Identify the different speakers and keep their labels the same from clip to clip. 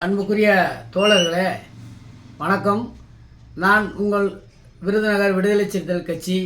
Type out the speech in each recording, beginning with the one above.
Speaker 1: அன்புக்குரிய தோழர்களே வணக்கம். நான் உங்கள் விருதுநகர் விடுதலை சிறுத்தைகள் கட்சி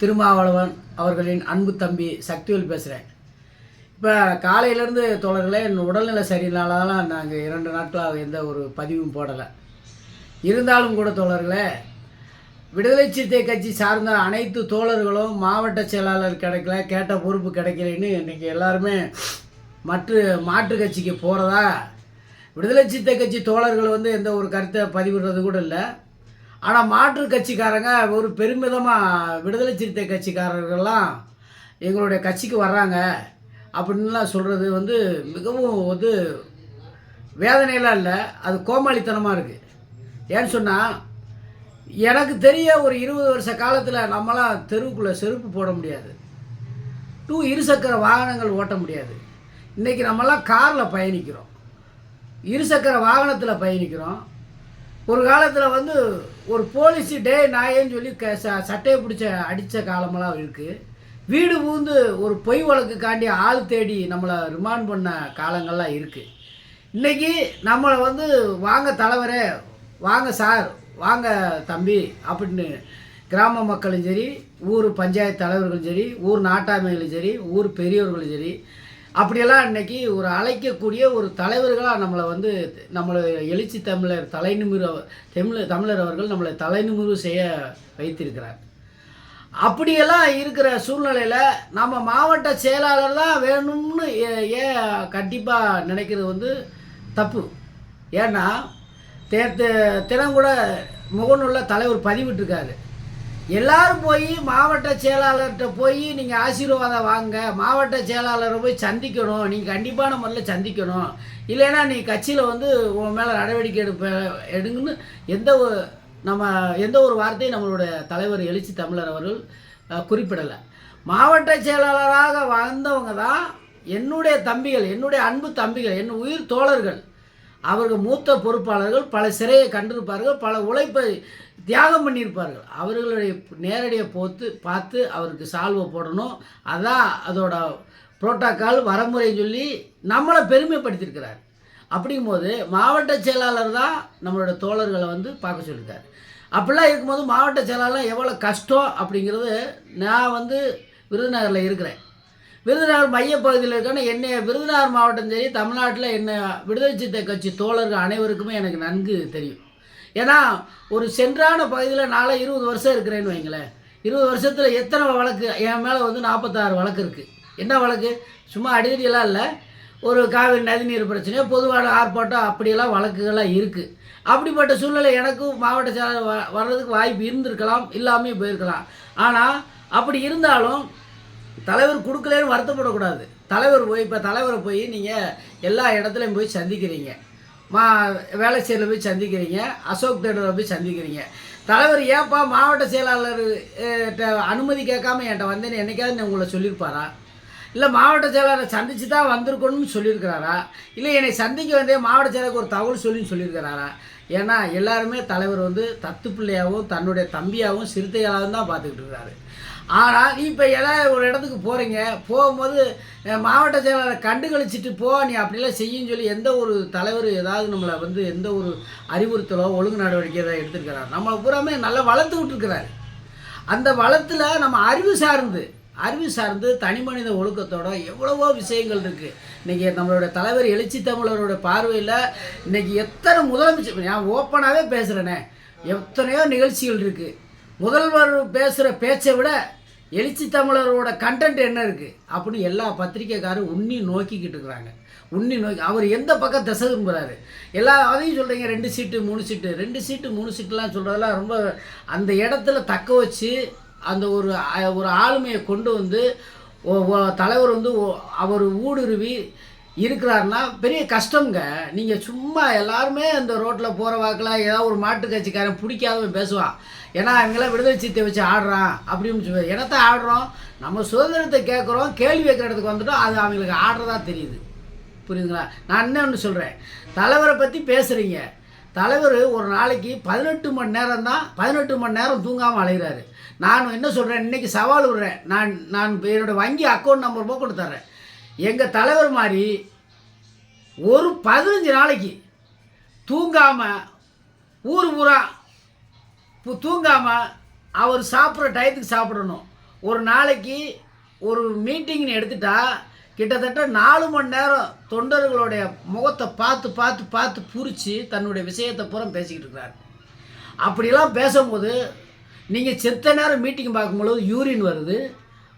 Speaker 1: திருமாவளவன் அவர்களின் அன்பு தம்பி சக்திவேல் பேசுகிறேன். இப்போ காலையிலேருந்து தோழர்களே என் உடல்நிலை சரியில்லாதான் நாங்கள் 2 நாட்களாக எந்த ஒரு பதிவும் போடலை. இருந்தாலும் கூட தோழர்களே, விடுதலை சிறுத்தை கட்சி சார்ந்த அனைத்து தோழர்களும் மாவட்ட செயலாளர் கிடைக்கல, கேட்ட பொறுப்பு கிடைக்கலன்னு இன்றைக்கி எல்லாருமே மாற்று கட்சிக்கு போகிறதா விடுதலை சிறுத்தை கட்சி தோழர்கள் எந்த ஒரு கருத்தை பதிவிடுறது கூட இல்லை. ஆனால் மாற்று கட்சிக்காரங்க ஒரு பெருமிதமாக விடுதலை சிறுத்தை கட்சிக்காரர்கள்லாம் எங்களுடைய கட்சிக்கு வர்றாங்க அப்படின்லாம் சொல்கிறது மிகவும் வேதனையெல்லாம் இல்லை, அது கோமாளித்தனமாக இருக்குது. ஏன்னு சொன்னால், எனக்கு தெரிய ஒரு 20 வருஷ காலத்தில் நம்மளாம் தெருவுக்குள்ளே செருப்பு போட முடியாது, இருசக்கர வாகனங்கள் ஓட்ட முடியாது. இன்றைக்கி நம்மலாம் காரில் பயணிக்கிறோம், இருசக்கர வாகனத்தில் பயணிக்கிறோம். ஒரு காலத்தில் ஒரு போலீஸு டே நாயேன்னு சொல்லி சட்டையை பிடிச்ச அடித்த காலமெல்லாம் இருக்குது. வீடு பூந்து ஒரு பொய் வழக்குக்காண்டி ஆள் தேடி நம்மளை ரிமாண்ட் பண்ண காலங்கள்லாம் இருக்குது. இன்றைக்கி நம்மளை வாங்க தலைவரே, வாங்க சார், வாங்க தம்பி அப்படின்னு கிராம மக்களும் சரி, ஊர் பஞ்சாயத்து தலைவர்களும் சரி, ஊர் நாட்டாமைகளும் சரி, ஊர் பெரியவர்களும் சரி, அப்படியெல்லாம் இன்றைக்கி ஒரு அழைக்கக்கூடிய ஒரு தலைவர்களாக நம்மளை எழுச்சி தமிழர் அவர்கள் நம்மளை தலைநிமிரு செய்ய வைத்திருக்கிறார். அப்படியெல்லாம் இருக்கிற சூழ்நிலையில் நம்ம மாவட்ட செயலாளர் தான் வேணும்னு ஏன் கண்டிப்பாக நினைக்கிறது தப்பு. ஏன்னா தினம் கூட முகநூலில் தலைவர் பதிவிட்டிருக்காரு, எல்லாரும் போய் மாவட்ட செயலாளர்கிட்ட போய் நீங்கள் ஆசீர்வாதம் வாங்க, மாவட்ட செயலாளரை போய் சந்திக்கணும், நீங்கள் கண்டிப்பான முறையில் சந்திக்கணும், இல்லைன்னா நீ கட்சியில் உன் மேலே நடவடிக்கை எடுங்கன்னு எந்த ஒரு வார்த்தையும் நம்மளுடைய தலைவர் எழுச்சி தமிழர் அவர்கள் குறிப்பிடலை. மாவட்ட செயலாளராக வந்தவங்க தான் என்னுடைய தம்பிகள், என்னுடைய அன்பு தம்பிகள், என் உயிர் தோழர்கள். அவர்கள் மூத்த பொறுப்பாளர்கள், பல சிறையை கண்டிருப்பார்கள், பல உழைப்பை தியாகம் பண்ணியிருப்பார்கள். அவர்களுடைய நேரடியாக பார்த்து அவருக்கு சால்வை போடணும், அதான் அதோட புரோட்டோக்கால் வரமுறை சொல்லி நம்மளை பெருமைப்படுத்தியிருக்கிறார். அப்படிங்கும்போது மாவட்ட செயலாளர் தான் நம்மளோட தோழர்களை பார்க்க சொல்லியிருக்காரு. அப்படிலாம் இருக்கும்போது மாவட்ட செயலாளர் எவ்வளோ கஷ்டம் அப்படிங்கிறது நான் விருதுநகரில் இருக்கிறேன். விருதுநகர் மையப்பகுதியில் இருக்கான என்னை விருதுநகர் மாவட்டம் சரி, தமிழ்நாட்டில் என்ன விடுதலை சிறுத்தை கட்சி தோழர்கள் அனைவருக்குமே எனக்கு நன்கு தெரியும். ஏன்னா ஒரு சென்றான பகுதியில் நாளை 20 வருஷம் இருக்கிறேன்னு வைங்களேன். 20 வருஷத்தில் எத்தனை வழக்கு என் மேலே 46 வழக்கு இருக்குது. என்ன வழக்கு? சும்மா அடிதடியெல்லாம் இல்லை, ஒரு காவிரி நதிநீர் பிரச்சனை, பொதுவான ஆர்ப்பாட்டம், அப்படியெல்லாம் வழக்குகள்லாம் இருக்குது. அப்படிப்பட்ட சூழ்நிலை எனக்கும் மாவட்ட செயலாளர் வர்றதுக்கு வாய்ப்பு இருந்திருக்கலாம், இல்லாமல் போயிருக்கலாம். ஆனால் அப்படி இருந்தாலும் தலைவர் கொடுக்கலன்னு வருத்தப்படக்கூடாது. தலைவரை போய் நீங்கள் எல்லா இடத்துலையும் போய் சந்திக்கிறீங்க, வேளச்சேரியில் போய் சந்திக்கிறீங்க, அசோக் தேட்டரில் போய் சந்திக்கிறீங்க. தலைவர் ஏன்ப்பா மாவட்ட செயலாளர் அனுமதி கேட்காம என்கிட்ட வந்தேன்னு என்னைக்காவது உங்களை சொல்லியிருப்பாரா? இல்லை மாவட்ட செயலாளரை சந்தித்து தான் வந்திருக்கணும்னு சொல்லியிருக்கிறாரா? இல்லை என்னை சந்திக்க வந்தே மாவட்ட செயலருக்கு ஒரு தகவல் சொல்லின்னு சொல்லியிருக்கிறாரா? ஏன்னா எல்லாருமே தலைவர் தத்து பிள்ளையாகவும் தன்னுடைய தம்பியாகவும் சிறுத்தையாகவும் தான் பார்த்துக்கிட்டு இருக்கிறாரு. ஆனால் நீ இப்போ ஏதாவது ஒரு இடத்துக்கு போகிறீங்க, போகும்போது மாவட்ட செயலாளரை கண்டுகளிச்சிட்டு போ, நீ அப்படிலாம் செய்யுன்னு சொல்லி எந்த ஒரு தலைவர் ஏதாவது நம்மளை எந்த ஒரு அறிவுறுத்தலோ ஒழுங்கு நடவடிக்கை ஏதாவது எடுத்துருக்கிறார்? நம்மளை பூராமே நல்லா வளர்த்து விட்டுருக்கிறார். அந்த வளத்தில் நம்ம அறிவு சார்ந்து தனி மனித ஒழுக்கத்தோட எவ்வளவோ விஷயங்கள் இருக்குது. இன்றைக்கி நம்மளோட தலைவர் எழுச்சி தமிழரோட பார்வையில் இன்றைக்கி எத்தனை முதலமைச்சர், நான் ஓப்பனாகவே பேசுகிறேனே, எத்தனையோ நிகழ்ச்சிகள் இருக்குது. முதல்வர் பேசுகிற பேச்சை விட எழுச்சி தமிழரோட கண்டென்ட் என்ன இருக்குது அப்படின்னு எல்லா பத்திரிக்கைக்காரும் நோக்கிக்கிட்டு இருக்கிறாங்க. அவர் எந்த பக்கம் திசை திரும்புகிறாரு அதையும் சொல்கிறீங்க. 2 சீட்டு 3 சீட்டு 2 சீட்டு 3 சீட்டுலாம் சொல்கிறதெல்லாம் ரொம்ப அந்த இடத்துல தக்க வச்சு அந்த ஒரு ஆளுமையை கொண்டு தலைவர் அவர் ஊடுருவி இருக்கிறாருன்னா பெரிய கஷ்டங்க. நீங்கள் சும்மா எல்லாருமே அந்த ரோட்டில் போகிற வாக்கில் ஏதாவது ஒரு மாட்டு கட்சிக்காரன் பிடிக்காதவன் பேசுவான், ஏன்னா அவங்களாம் விடுதலை சிறுத்தை வச்சு ஆடுறான் அப்படின்னு சொல்லுவாங்க. என்னத்தை ஆடுறோம்? நம்ம சுதந்திரத்தை கேட்குறோம், கேள்வி வைக்கிற இடத்துக்கு வந்துட்டோம், அது அவங்களுக்கு ஆடுறதா தெரியுது. புரியுதுங்களா? நான் இன்னொன்று சொல்கிறேன், தலைவரை பற்றி பேசுகிறீங்க. தலைவர் ஒரு நாளைக்கு 18 மணி நேரம் தான், 18 மணி நேரம் தூங்காமல் அலைகிறாரு. நான் என்ன சொல்கிறேன், இன்றைக்கி சவால் விடுறேன், நான் என்னோடய வங்கி அக்கௌண்ட் நம்பர் கொடுத்துட்றேன். எங்கள் தலைவர் மாதிரி ஒரு 15 நாளைக்கு தூங்காமல் ஊர் பூரா தூங்காமல் அவர் சாப்பிட்ற டயத்துக்கு சாப்பிடணும். ஒரு நாளைக்கு ஒரு மீட்டிங்னு எடுத்துட்டா கிட்டத்தட்ட 4 மணி நேரம் தொண்டர்களுடைய முகத்தை பார்த்து பார்த்து பார்த்து புரித்து தன்னுடைய விஷயத்தை பூரா பேசிக்கிட்டு இருக்கிறார். அப்படிலாம் பேசும்போது நீங்கள் செத்த நேரம் மீட்டிங் பார்க்கும்பொழுது யூரின் வருது,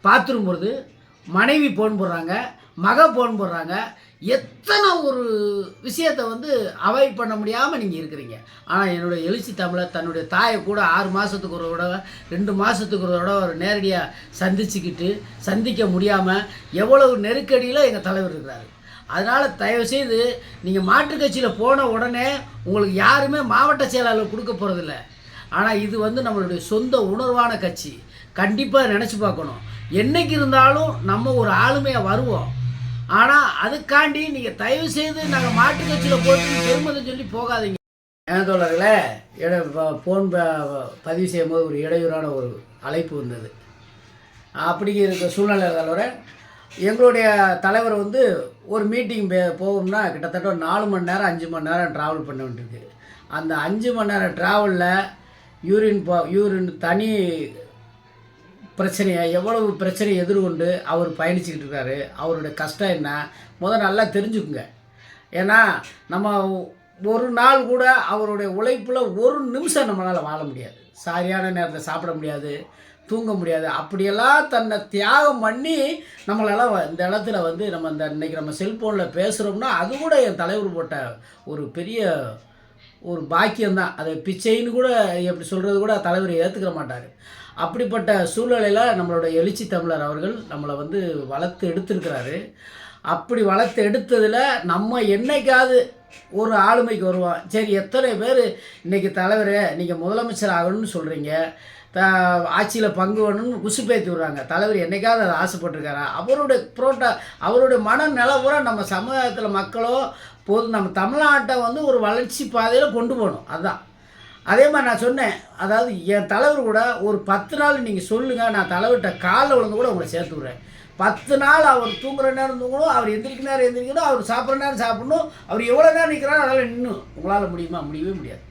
Speaker 1: பாத்ரூம் வருது, மனைவி ஃபோன் போடுறாங்க, ஃபோன் போடுறாங்க. எத்தனை ஒரு விஷயத்தை வந்து அவாய்ட் பண்ண முடியாமல் நீங்கள் இருக்கிறீங்க. ஆனால் என்னுடைய எழுச்சி தமிழர் தன்னுடைய தாயை கூட 6 மாதத்துக்கு ஒரு தடவை 2 மாதத்துக்கு ஒரு தடவை ஒரு நேரடியாக சந்திக்க முடியாமல் எவ்வளவு நெருக்கடியில் எங்கள் தலைவர் இருக்கிறாரு. அதனால் தயவுசெய்து நீங்கள் மாற்றுக் கட்சியில் போன உடனே உங்களுக்கு யாருமே மாவட்ட செயலாளர் கொடுக்க போகிறதில்ல. ஆனால் இது வந்து நம்மளுடைய சொந்த உணர்வான கட்சி. கண்டிப்பாக நினச்சி பார்க்கணும். என்றைக்கு இருந்தாலும் நம்ம ஒரு ஆளுமையாக வருவோம். ஆனால் அதுக்காண்டி நீங்கள் தயவு செய்து நாங்கள் மாற்றுக் கட்சியில் போட்டு பெருமதி சொல்லி போகாதீங்க. ஏன் தோழர்களே, ஃபோன் பதிவு செய்யும் போது ஒரு இடையூறான ஒரு அழைப்பு வந்தது. அப்படி இருக்க சூழ்நிலை தலைவரை எங்களுடைய தலைவர் வந்து ஒரு மீட்டிங் போகும்னா கிட்டத்தட்ட 4 மணி நேரம் 5 மணி நேரம் ட்ராவல் பண்ண வேண்டியிருக்கு. அந்த 5 மணி நேரம் ட்ராவலில் யூரின் தனி பிரச்சனையை எவ்வளவு பிரச்சனையை எதிர்கொண்டு அவர் பயணிச்சுக்கிட்டு இருக்காரு. அவருடைய கஷ்டம் என்ன நல்லா தெரிஞ்சுக்குங்க. ஏன்னா நம்ம ஒரு நாள் கூட அவருடைய உழைப்பில் ஒரு நிமிஷம் நம்மளால் வாழ முடியாது. சரியான நேரத்தில் சாப்பிட முடியாது, தூங்க முடியாது. அப்படியெல்லாம் தன்னை தியாகம் பண்ணி நம்மளால் இந்த இடத்துல வந்து நம்ம இன்றைக்கி நம்ம செல்ஃபோனில் பேசுகிறோம்னா அது கூட என் தலைவர் போட்ட ஒரு பெரிய ஒரு பாக்கியம்தான். அதை பிச்சைன்னு கூட எப்படி சொல்கிறது கூட தலைவர் ஏற்றுக்கிற மாட்டார். அப்படிப்பட்ட சூழ்நிலையில் நம்மளோட எழுச்சி தமிழர் அவர்கள் நம்மளை வந்து வளர்த்து எடுத்திருக்கிறாரு. அப்படி வளர்த்து எடுத்ததில் நம்ம என்னைக்காவது ஒரு ஆளுமைக்கு வருவோம். சரி, எத்தனை பேர் இன்றைக்கி தலைவர் நீங்கள் முதலமைச்சர் ஆகணும்னு சொல்கிறீங்க, ஆட்சியில் பங்கு வேணும்னு குசுப்பேற்றி விட்றாங்க. தலைவர் என்றைக்காவது அதை ஆசைப்பட்டிருக்காரா? அவருடைய மனநிலை பூரா நம்ம சமுதாயத்தில் மக்களோ நம்ம தமிழ்நாட்டை வந்து ஒரு வளர்ச்சி பாதையில் கொண்டு போகணும். அதுதான். அதே மாதிரி நான் சொன்னேன், அதாவது என் தலைவர் கூட ஒரு 10 நாள் நீங்கள் சொல்லுங்கள், நான் தலைவர்கிட்ட காலில் விழுந்து கூட உங்களை சேர்த்து விட்றேன். 10 நாள் அவர் தூங்குற நேரம் தூங்கணும், அவர் எந்திரிக்கிற நேரம் எந்திரிக்கணும், அவர் சாப்பிட்ற நேரம் சாப்பிடணும், அவர் எவ்வளோ நேரம் நிற்கிறாரோ அதெல்லாம் நின்று உங்களால் முடியுமா? முடியவே முடியாது.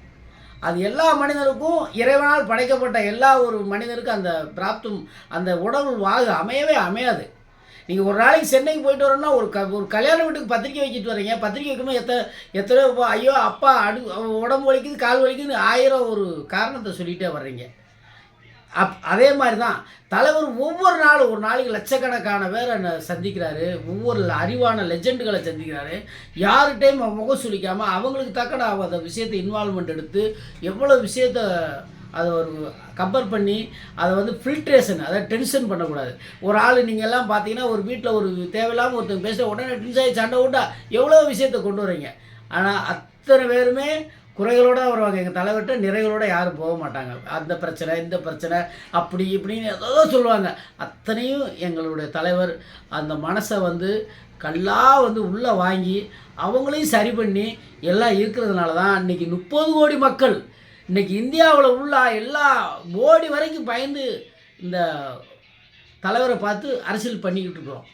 Speaker 1: அது எல்லா மனிதனுக்கும் இறைவனால் படைக்கப்பட்ட எல்லா ஒரு மனிதனுக்கும் அந்த பிராப்தம் அந்த உடல் வாகு அமையவே அமையாது. நீங்கள் ஒரு நாளைக்கு சென்னைக்கு போயிட்டு வரோன்னா ஒரு கல்யாண வீட்டுக்கு பத்திரிக்கை வைக்கிட்டு வரீங்க. பத்திரிக்கை வைக்கும்போது எத்தனையோ ஐயோ அப்பா உடம்பு வலிக்குது, கால் வலிக்குதுன்னு 1000 ஒரு காரணத்தை சொல்லிகிட்டே வர்றீங்க. அதே மாதிரி தான் தலைவர் ஒவ்வொரு நாளும் ஒரு நாளைக்கு லட்சக்கணக்கான பேரை சந்திக்கிறாரு. ஒவ்வொரு அறிவான லெஜெண்டுகளை சந்திக்கிறாரு. யார்கிட்டையும் முகம் சுளிக்காமல் அவங்களுக்கு தக்கன அந்த விஷயத்தை இன்வால்மெண்ட் எடுத்து எவ்வளோ விஷயத்தை அதை ஒரு கம்பேர் பண்ணி அதை வந்து ஃபில்ட்ரேஷன், அதை டென்ஷன் பண்ணக்கூடாது. ஒரு ஆள் நீங்கள் எல்லாம் பார்த்தீங்கன்னா ஒரு வீட்டில் ஒரு தேவையில்லாமல் ஒருத்தங்க பேச உடனே டென்ஷன் ஆகி சண்டை விட்டா எவ்வளோ விஷயத்தை கொண்டு வரீங்க. ஆனால் அத்தனை பேருமே குறைகளோடு வருவாங்க. எங்கள் தலைவர்கிட்ட நிறைகளோடு யாரும் போக மாட்டாங்க. அந்த பிரச்சனை இந்த பிரச்சனை அப்படி இப்படின்னு ஏதோ சொல்லுவாங்க. அத்தனையும் எங்களுடைய தலைவர் அந்த மனசை வந்து கல்லாக வந்து உள்ளே வாங்கி அவங்களையும் சரி பண்ணி எல்லாம் இருக்கிறதுனால தான் இன்றைக்கி 30 கோடி மக்கள் இன்றைக்கி இந்தியாவில் உள்ள எல்லா மோடி வரைக்கும் பயந்து இந்த தலைவரை பார்த்து அரசியல் பண்ணிக்கிட்டு இருக்கிறோம்.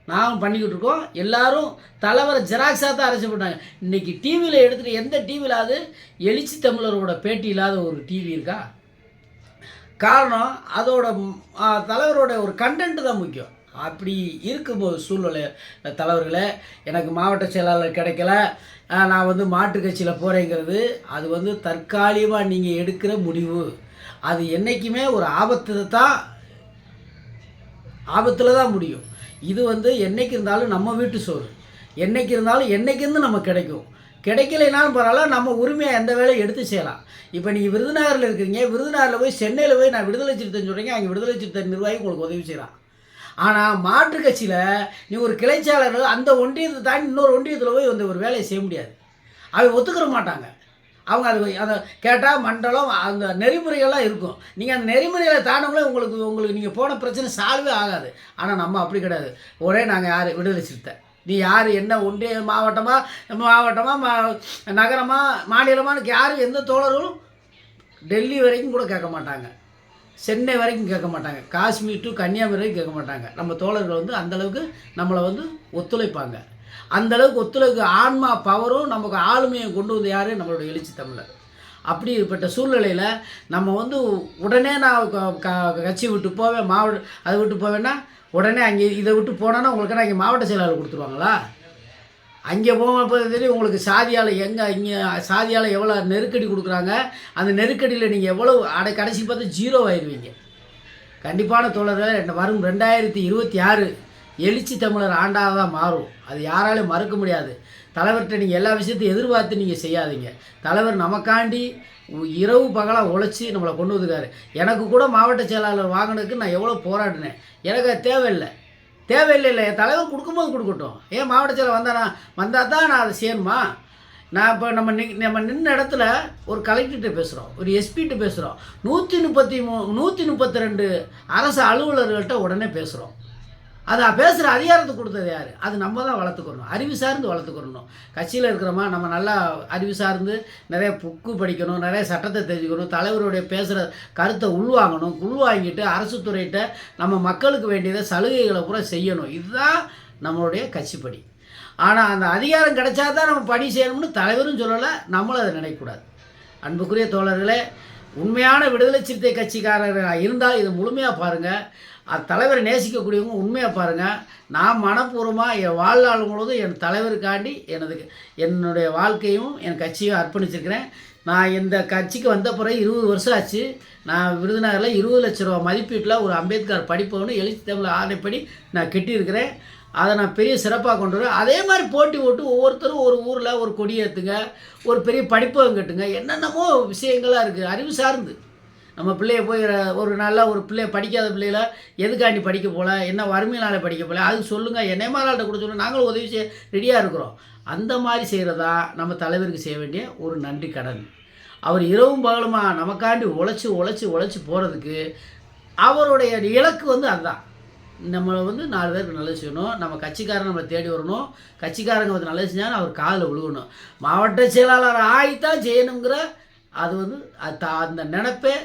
Speaker 1: நானும் பண்ணிக்கிட்டு இருக்கோம். எல்லோரும் தலைவரை ஜெராக்ஸாக தான் அரசியல் பண்ணாங்க. இன்றைக்கி டிவியில் எடுத்துகிட்டு எந்த டிவியிலாவது எழுச்சி தமிழரோட பேட்டி இல்லாத ஒரு டிவி இருக்கா? காரணம் அதோட தலைவரோட ஒரு கண்டென்ட்டு தான் முக்கியம். அப்படி இருக்கும்போது சூழ்நிலை தலைவர்களே, எனக்கு மாவட்ட செயலாளர் கிடைக்கல, நான் வந்து மாற்றுக் கட்சியில் போகிறேங்கிறது அது வந்து தற்காலிகமாக நீங்கள் எடுக்கிற முடிவு. அது என்றைக்குமே ஒரு ஆபத்தில் தான் முடியும். இது வந்து என்றைக்கு இருந்தாலும் நம்ம வீட்டு சோறு, என்றைக்கு இருந்தாலும் என்றைக்கிருந்து நமக்கு கிடைக்கலைனாலும் பரவாயில்ல, நம்ம உரிமையாக எந்த வேலையை எடுத்து செய்யலாம். இப்போ நீங்கள் விருதுநகரில் இருக்கிறீங்க, விருதுநகரில் போய் சென்னையில் போய் நான் விடுதலை சிறுத்தைன்னு சொல்கிறீங்க, அங்கே விடுதலை சிறுத்தை நிர்வாகி உங்களுக்கு உதவி செய்கிறான். ஆனால் மாற்றுக் கட்சியில் நீ ஒரு கிளைச்சாளர் அந்த ஒன்றியத்தை தாண்டி இன்னொரு ஒன்றியத்தில் போய் வந்து ஒரு வேலையை செய்ய முடியாது. அவங்க ஒத்துக்கிற மாட்டாங்க. அவங்க அதை கேட்டால் மண்டலம் அந்த நெறிமுறைகள்லாம் இருக்கும். நீங்கள் அந்த நெறிமுறைகளை தாண்டவங்களே உங்களுக்கு நீங்கள் போன பிரச்சனை சால்வே ஆகாது. ஆனால் நம்ம அப்படி கிடையாது. நாங்கள் யார் விடுதலை சிறுத்தை, நீ யார், என்ன ஒன்றிய மாவட்டமாக நகரமாக மாநிலமாக யாரும் எந்த தோழர்களும் டெல்லி வரைக்கும் கூட கேட்க மாட்டாங்க, சென்னை வரைக்கும் கேட்க மாட்டாங்க, காஷ்மீர் டு கன்னியாகுமரி வரைக்கும் கேட்க மாட்டாங்க. நம்ம தோழர்கள் வந்து அந்தளவுக்கு நம்மளை வந்து ஒத்துழைப்பாங்க. அந்தளவுக்கு ஒத்துழைக்கு ஆன்மா பவரும் நமக்கு ஆளுமையும் கொண்டு வந்து யார்? நம்மளுடைய எழுச்சி தமிழர். அப்படிப்பட்ட சூழ்நிலையில் நம்ம வந்து உடனே நான் கட்சி விட்டு போவேன், அதை விட்டு போவேன்னா உடனே அங்கே இதை விட்டு போனோன்னா உங்களுக்கு அங்கே மாவட்ட செயலாளர் கொடுத்துருவாங்களா? அங்கே போகும்போது தெரியும் உங்களுக்கு சாதியால் இங்கே சாதியால் எவ்வளோ நெருக்கடி கொடுக்குறாங்க. அந்த நெருக்கடியில் நீங்கள் எவ்வளோ கடைசி பார்த்து 0 ஆயிடுவீங்க. கண்டிப்பான தோழர்கள் வரும் 2026 எழுச்சி தமிழர் ஆண்டாக தான் மாறும். அது யாராலையும் மறுக்க முடியாது. தலைவர்கிட்ட நீங்கள் எல்லா விஷயத்தையும் எதிர்பார்த்து நீங்கள் செய்யாதீங்க. தலைவர் நமக்காண்டி இரவு பகலாக உழைச்சி நம்மளை கொண்டு வந்துருக்காரு. எனக்கு கூட மாவட்ட செயலாளர் வாங்கினதுக்கு நான் எவ்வளோ போராடினேன். எனக்கு அது தேவையில்லை. என் தலைவர் கொடுக்கும்போது கொடுக்கட்டும். ஏன் மாவட்ட செயலர் வந்தால் தான் நான் அதை செய்யணுமா? நான் இப்போ நம்ம நின்ன இடத்துல ஒரு கலெக்டர்கிட்ட பேசுகிறோம், ஒரு எஸ்பிகிட்ட பேசுகிறோம், 132 அரசு அலுவலர்கள்ட்ட உடனே பேசுகிறோம். அதை பேசுகிற அதிகாரத்தை கொடுத்தது யார்? அது நம்ம தான் வளர்த்துக்கணும், அறிவு சார்ந்து வளர்த்துக்கணும். கட்சியில் இருக்கிறோமா நம்ம நல்லா அறிவு சார்ந்து நிறைய புக்கு படிக்கணும், நிறைய சட்டத்தை தெரிஞ்சுக்கணும், தலைவருடைய பேசுகிற கருத்தை உள்வாங்கிட்டு அரசு துறையிட்ட நம்ம மக்களுக்கு வேண்டியதை சலுகைகளை பூரா செய்யணும். இதுதான் நம்மளுடைய கட்சிப்படி. ஆனால் அந்த அதிகாரம் கிடைச்சா தான் நம்ம பணி செய்யணும்னு தலைவரும் சொல்லலை, நம்மளும் அதை நினைக்கக்கூடாது. அன்புக்குரிய தோழர்களே, உண்மையான விடுதலை சிறுத்தை கட்சிக்காரர்கள் இருந்தால் இதை முழுமையாக பாருங்கள். தலைவரை நேசிக்கக்கூடியவங்க உண்மையாக பாருங்கள். நான் மனப்பூர்வமாக என் வாழ்நாள் முழுவதும் என் தலைவருக்காண்டி என்னுடைய வாழ்க்கையும் என் கட்சியும் அர்ப்பணிச்சிருக்கிறேன். நான் இந்த கட்சிக்கு வந்த பிறகு 20 வருஷம் ஆச்சு. நான் விருதுநகரில் 20 லட்ச ரூபா மதிப்பீட்டில் ஒரு அம்பேத்கர் படிப்பவனு எழுச்சி தமிழ் ஆணைப்படி நான் கட்டியிருக்கிறேன். அதை நான் பெரிய சிறப்பாக கொண்டு வருவேன். அதே மாதிரி போட்டி போட்டு ஒவ்வொருத்தரும் ஒரு ஊரில் ஒரு கொடி ஏற்றுங்க, ஒரு பெரிய படிப்பகம் கட்டுங்க, என்னென்னமோ விஷயங்களாக இருக்குது அறிவு சார்ந்து. நம்ம பிள்ளைய போய் ஒரு நல்ல ஒரு பிள்ளைய படிக்காத பிள்ளைகளை எதுக்காண்டி படிக்க போகல, என்ன வறுமையினால படிக்க போகல, அது சொல்லுங்கள், என்னை மாதிரிட்ட கூட சொல்லுங்கள், நாங்களும் உதவி செய்ய ரெடியாக இருக்கிறோம். அந்த மாதிரி செய்கிறதா நம்ம தலைவருக்கு செய்ய வேண்டிய ஒரு நன்றி கடன். அவர் இரவும் பகலுமா நமக்காண்டி உழைச்சி போகிறதுக்கு அவருடைய இலக்கு அதுதான். நம்மளை 4 பேருக்கு நல்லது செய்யணும், நம்ம கட்சிக்காரன் நம்மளை தேடி வரணும், கட்சிக்காரங்க நல்லது செஞ்சாலும் அவர் காலில் விழுகணும். மாவட்ட செயலாளர் ஆகித்தான் செய்யணுங்கிற அது அந்த நினைப்பே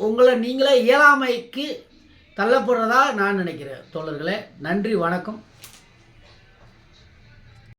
Speaker 1: உங்களை நீங்களே இயலாமைக்கு தள்ளப்படுறதா நான் நினைக்கிறேன். தோழர்களே, நன்றி, வணக்கம்.